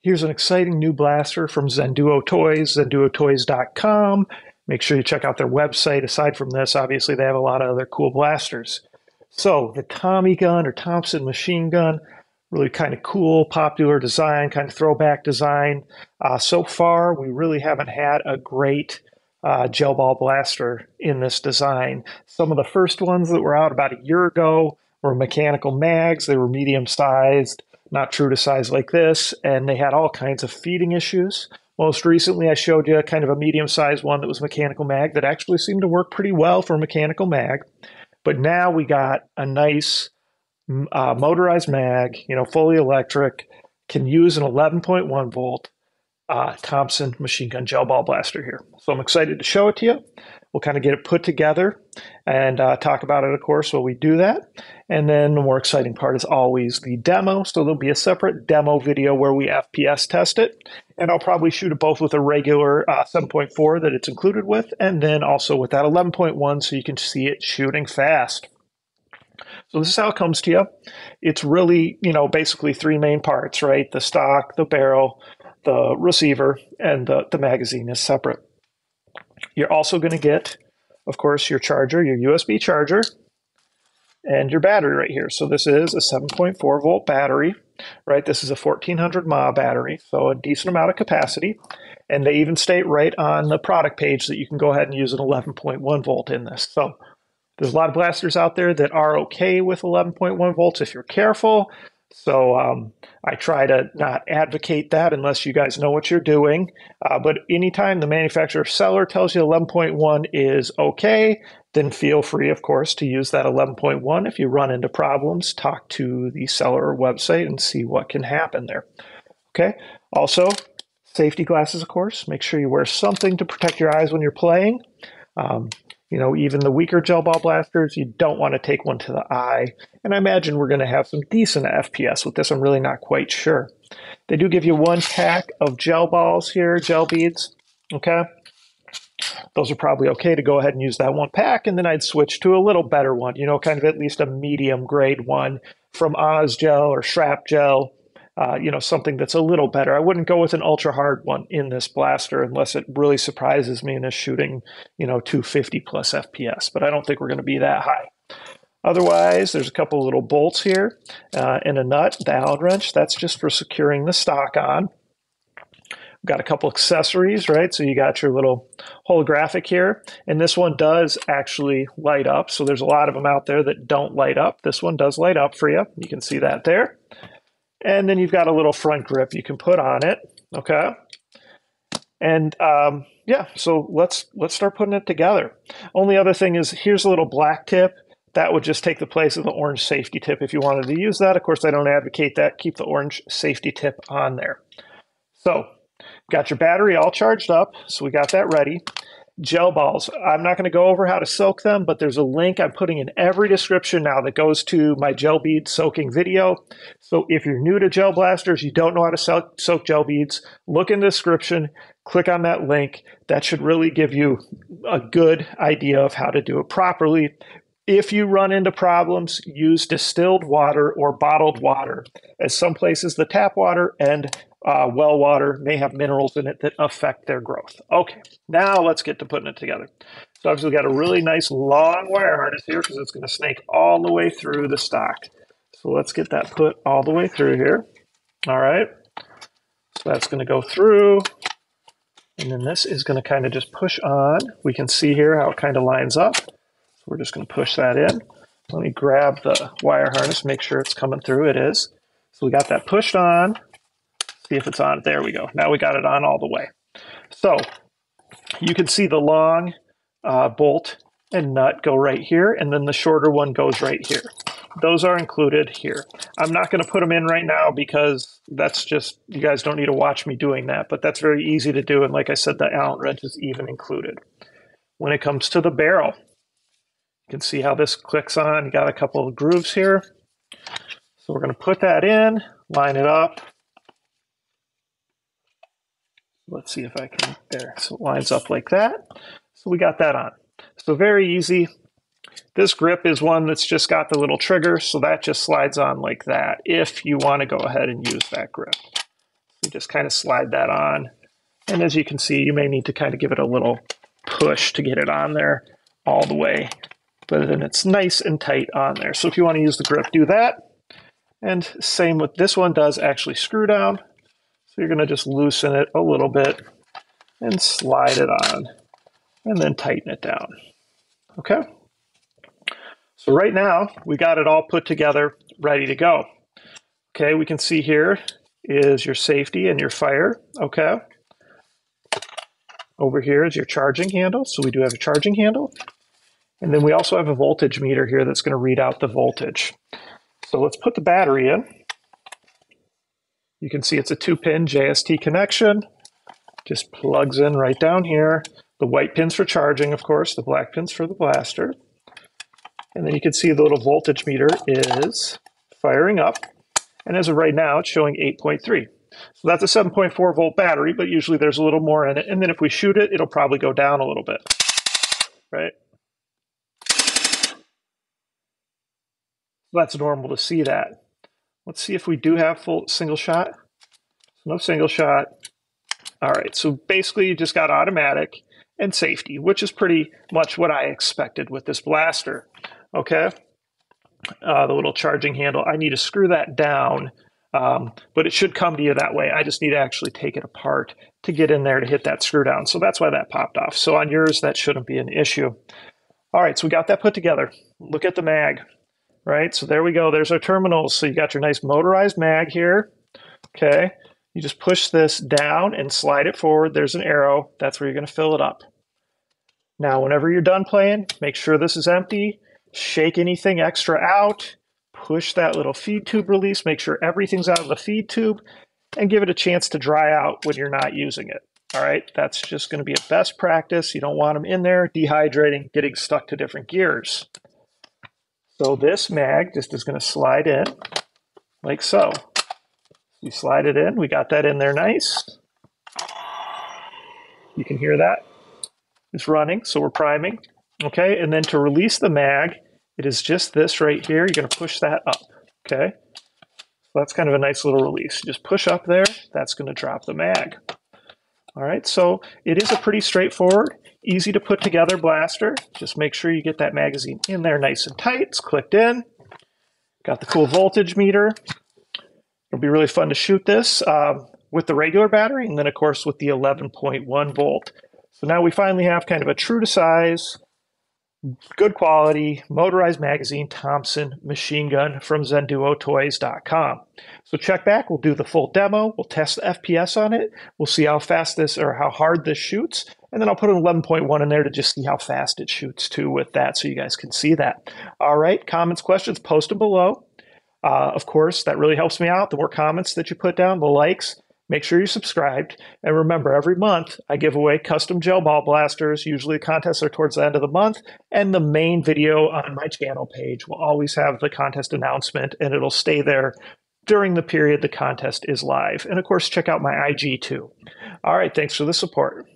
Here's an exciting new blaster from ZHENDUO Toys, ZHENDUOtoys.com. Make sure you check out their website. Aside from this, obviously they have a lot of other cool blasters. So the Tommy gun or Thompson machine gun, really kind of cool, popular design, kind of throwback design. So far, we really haven't had a great gel ball blaster in this design. Some of the first ones that were out about a year ago were mechanical mags. They were medium sized, not true to size like this, and they had all kinds of feeding issues. Most recently, I showed you kind of a medium-sized one that was mechanical mag that actually seemed to work pretty well for mechanical mag. But now we got a nice motorized mag, fully electric, can use an 11.1 volt Thompson machine gun gel ball blaster here. So I'm excited to show it to you. We'll kind of get it put together and talk about it, of course, while we do that. And then the more exciting part is always the demo. So there'll be a separate demo video where we FPS test it. And I'll probably shoot it both with a regular 7.4 that it's included with, and then also with that 11.1 so you can see it shooting fast. So this is how it comes to you. It's really, basically three main parts, right? The stock, the barrel, the receiver, and the magazine is separate. You're also going to get, of course, your charger, your USB charger, and your battery right here. So this is a 7.4 volt battery, right? This is a 1400 mAh battery, so a decent amount of capacity. And they even state right on the product page that you can go ahead and use an 11.1 volt in this. So there's a lot of blasters out there that are okay with 11.1 volts if you're careful. So I try to not advocate that unless you guys know what you're doing. But anytime the manufacturer seller tells you 11.1 is okay, then feel free, of course, to use that 11.1. If you run into problems, talk to the seller or website and see what can happen there. Okay. Also, safety glasses, of course. Make sure you wear something to protect your eyes when you're playing. Even the weaker gel ball blasters, you don't want to take one to the eye. And I imagine we're going to have some decent FPS with this. I'm really not quite sure. They do give you one pack of gel balls here, gel beads. Okay. Those are probably okay to go ahead and use that one pack. And then I'd switch to a little better one, kind of at least a medium grade one from Oz Gel or Shrap Gel. Something that's a little better. I wouldn't go with an ultra hard one in this blaster unless it really surprises me and is shooting, 250 plus FPS, but I don't think we're going to be that high. Otherwise, there's a couple little bolts here and a nut, the Allen wrench. That's just for securing the stock on. We've got a couple accessories, right? So you got your little holographic here, and this one does actually light up. So there's a lot of them out there that don't light up. This one does light up for you. You can see that there. And then you've got a little front grip you can put on it, okay? And so let's start putting it together. Only other thing is here's a little black tip. That would just take the place of the orange safety tip if you wanted to use that. Of course, I don't advocate that. Keep the orange safety tip on there. So, got your battery all charged up, so we got that ready. Gel balls. I'm not going to go over how to soak them, but there's a link I'm putting in every description now that goes to my gel bead soaking video. So if you're new to gel blasters, you don't know how to soak gel beads, look in the description, click on that link. That should really give you a good idea of how to do it properly. If you run into problems, use distilled water or bottled water, as some places the tap water and well water may have minerals in it that affect their growth. Okay, now let's get to putting it together. So obviously we've got a really nice long wire harness here because it's going to snake all the way through the stock. So let's get that put all the way through here. All right, so that's going to go through, and then this is going to kind of just push on. We can see here how it kind of lines up. So we're just going to push that in. Let me grab the wire harness, make sure it's coming through. It is. So we got that pushed on. See if it's on. There we go. Now we got it on all the way. So you can see the long bolt and nut go right here, and then the shorter one goes right here. Those are included here. I'm not going to put them in right now because that's just, you guys don't need to watch me doing that, but that's very easy to do. And like I said, the Allen wrench is even included. When it comes to the barrel, you can see how this clicks on. You got a couple of grooves here. So we're going to put that in, line it up. Let's see if I can, there. So it lines up like that. So we got that on. So very easy. This grip is one that's just got the little trigger, so that just slides on like that if you want to go ahead and use that grip. So just kind of slide that on. And as you can see, you may need to kind of give it a little push to get it on there all the way. But then it's nice and tight on there. So if you want to use the grip, do that. And same with this one, does actually screw down. So you're going to just loosen it a little bit and slide it on and then tighten it down. Okay. So right now we got it all put together, ready to go. Okay, we can see here is your safety and your fire. Okay. Over here is your charging handle. So we do have a charging handle. And then we also have a voltage meter here that's going to read out the voltage. So let's put the battery in. You can see it's a 2-pin JST connection. Just plugs in right down here. The white pins for charging, of course, the black pins for the blaster. And then you can see the little voltage meter is firing up. And as of right now, it's showing 8.3. So that's a 7.4 volt battery, but usually there's a little more in it. And then if we shoot it, it'll probably go down a little bit, right? That's normal to see that. Let's see if we do have full single shot. No single shot. All right, so basically you just got automatic and safety, which is pretty much what I expected with this blaster. Okay, the little charging handle, I need to screw that down, but it should come to you that way. I just need to actually take it apart to get in there to hit that screw down. So that's why that popped off. So on yours, that shouldn't be an issue. All right, so we got that put together. Look at the mag. Right, so there we go. There's our terminals. So you got your nice motorized mag here. Okay, you just push this down and slide it forward. There's an arrow. That's where you're going to fill it up. Now, whenever you're done playing, make sure this is empty. Shake anything extra out. Push that little feed tube release. Make sure everything's out of the feed tube and give it a chance to dry out when you're not using it. All right, that's just going to be a best practice. You don't want them in there dehydrating, getting stuck to different gears. So this mag just is going to slide in like so. You slide it in. We got that in there nice. You can hear that. It's running, so we're priming. Okay, and then to release the mag, it is just this right here. You're going to push that up. Okay, so that's kind of a nice little release. Just push up there. That's going to drop the mag. All right, so it is a pretty straightforward, easy to put together blaster. Just make sure you get that magazine in there nice and tight. It's clicked in. Got the cool voltage meter. It'll be really fun to shoot this with the regular battery and then, of course, with the 11.1 volt. So now we finally have kind of a true to size, good quality, motorized magazine Thompson machine gun from ZHENDUOtoys.com. So check back, we'll do the full demo, we'll test the FPS on it, we'll see how fast this or how hard this shoots, and then I'll put an 11.1 in there to just see how fast it shoots too with that so you guys can see that. All right, comments, questions, post them below. Of course, that really helps me out. The more comments that you put down, the likes, make sure you're subscribed. And remember, every month I give away custom gel ball blasters. Usually the contests are towards the end of the month. And the main video on my channel page will always have the contest announcement, and it'll stay there during the period the contest is live. And of course, check out my IG too. All right, thanks for the support.